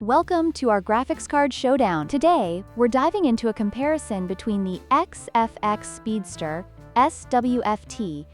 Welcome to our graphics card showdown. Today, we're diving into a comparison between the XFX Speedster SWFT210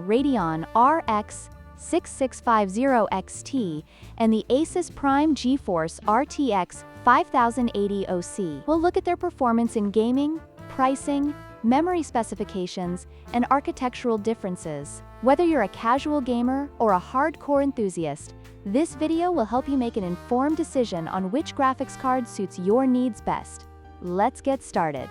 Radeon RX 6650 XT and the ASUS GeForce RTX 5080 OC. We'll look at their performance in gaming, pricing, memory specifications, and architectural differences. Whether you're a casual gamer or a hardcore enthusiast, this video will help you make an informed decision on which graphics card suits your needs best. Let's get started.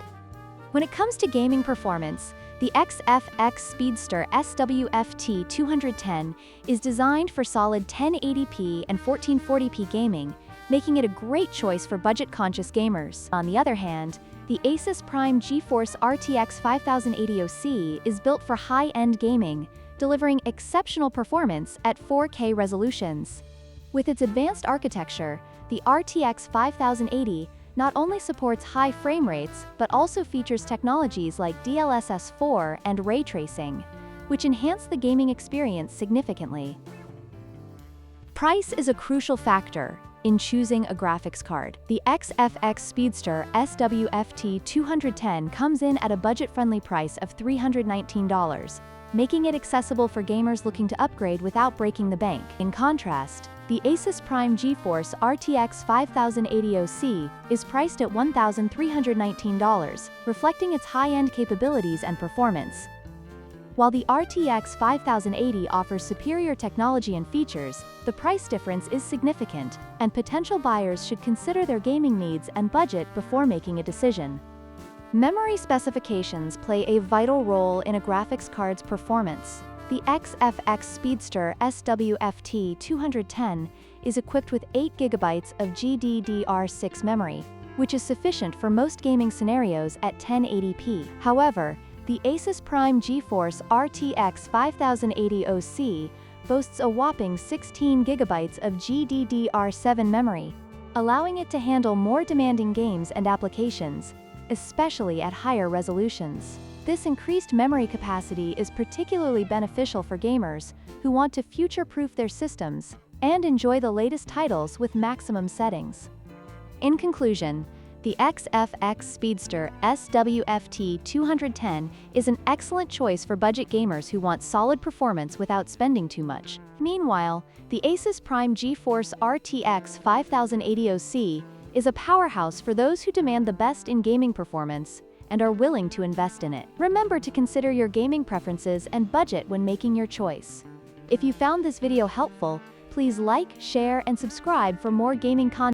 When it comes to gaming performance, the XFX Speedster SWFT210 is designed for solid 1080p and 1440p gaming, making it a great choice for budget-conscious gamers. On the other hand, the ASUS GeForce RTX 5080 OC is built for high-end gaming, delivering exceptional performance at 4K resolutions. With its advanced architecture, the RTX 5080 not only supports high frame rates, but also features technologies like DLSS 4 and ray tracing, which enhance the gaming experience significantly. Price is a crucial factor in choosing a graphics card. The XFX Speedster SWFT210 comes in at a budget-friendly price of $319, making it accessible for gamers looking to upgrade without breaking the bank. In contrast, the ASUS GeForce RTX 5080 OC is priced at $1,319, reflecting its high-end capabilities and performance. While the RTX 5080 offers superior technology and features, the price difference is significant, and potential buyers should consider their gaming needs and budget before making a decision. Memory specifications play a vital role in a graphics card's performance. The XFX Speedster SWFT210 is equipped with 8GB of GDDR6 memory, which is sufficient for most gaming scenarios at 1080p. However, the ASUS GeForce RTX 5080 OC boasts a whopping 16GB of GDDR7 memory, allowing it to handle more demanding games and applications, especially at higher resolutions. This increased memory capacity is particularly beneficial for gamers who want to future-proof their systems and enjoy the latest titles with maximum settings. In conclusion, the XFX Speedster SWFT210 is an excellent choice for budget gamers who want solid performance without spending too much. Meanwhile, the ASUS GeForce RTX 5080 OC is a powerhouse for those who demand the best in gaming performance and are willing to invest in it. Remember to consider your gaming preferences and budget when making your choice. If you found this video helpful, please like, share, and subscribe for more gaming content.